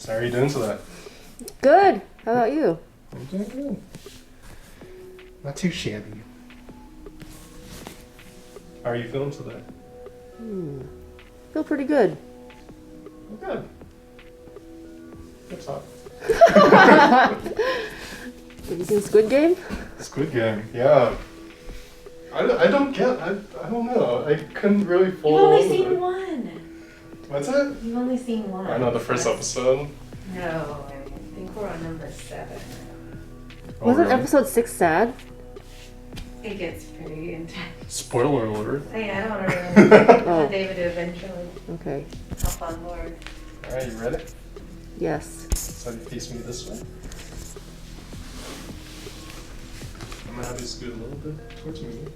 So how are you doing today? Good. How about you? I'm doing good. Not too shabby. How are you feeling today? Feel pretty good. I'm good. Good talk. Have you seen Squid Game? Squid Game, yeah. I don't know. I couldn't really You've follow only on with seen it. one. What's it? You've only seen one. I know the first episode. No, I think we're on number 7. Oh, Wasn't really? episode 6 sad? It gets pretty intense. Spoiler alert. Hey, I don't remember. Oh. David eventually Okay. hop on board. Alright, you ready? Yes. So you face me this way. I'm gonna have you scoot a little bit towards me. A little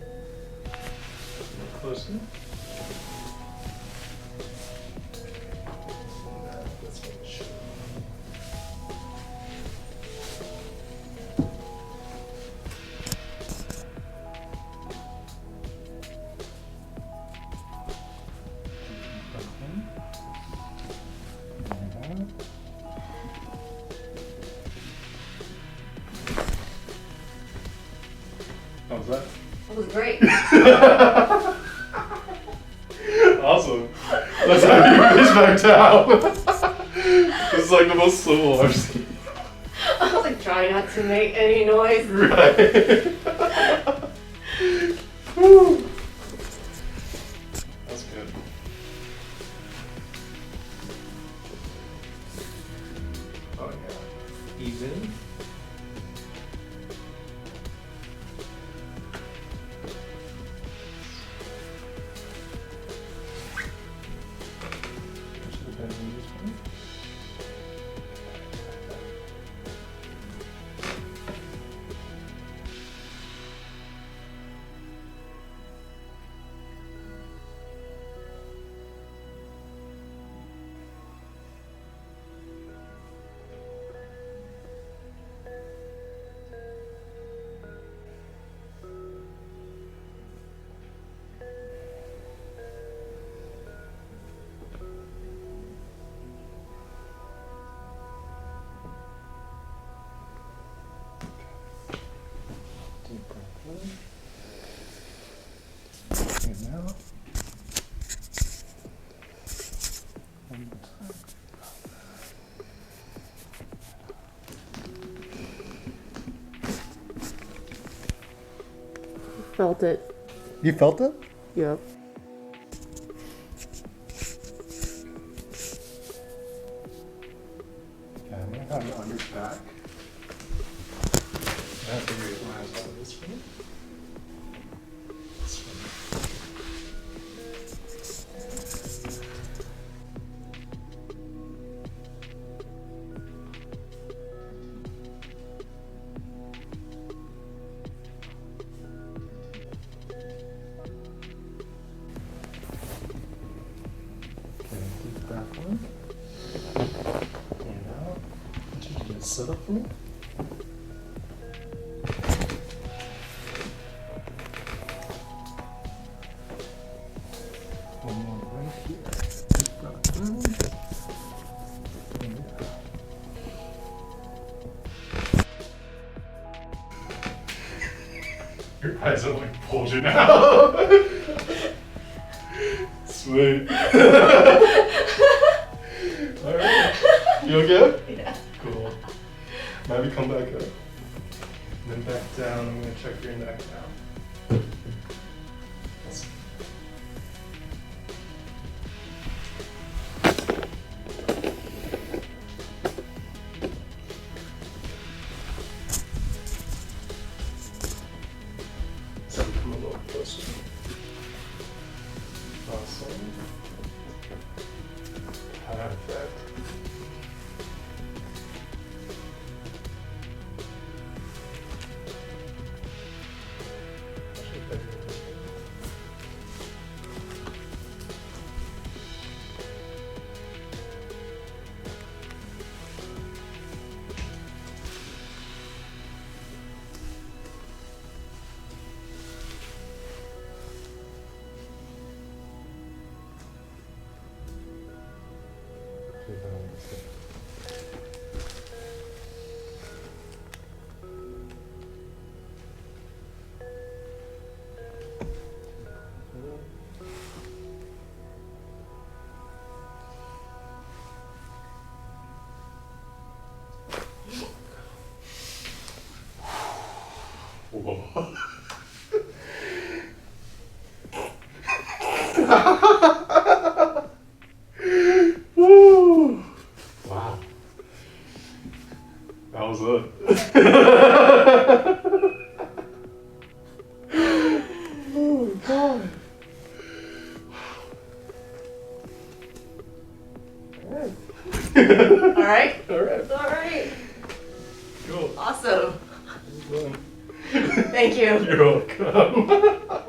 closer. That's what it should. How was that? It was great. Awesome. Let's have you face back down. This is like the most civil I've seen. I was like, try not to make any noise. Right. Woo. That's good. Oh yeah. Even. Should have been in this one. Deep breath in. And out. One more time. Felt it. You felt it? Yep. Okay, I'm gonna have you on your back. I have to get my eyes out of this one. This one. Okay, deep breath in. And out. Just get set up for me. One more right here. Deep breath in. And out. Your eyes are like bulging out. Sweet. Alright. You okay? Yeah. Cool. Maybe come back up. And then back down. I'm gonna check your neck now. That's- So come a little closer. Awesome. Perfect. Breathe out. good. Oh god. Alright? Alright. Alright. Cool. Awesome. Well done. Thank you. You're welcome.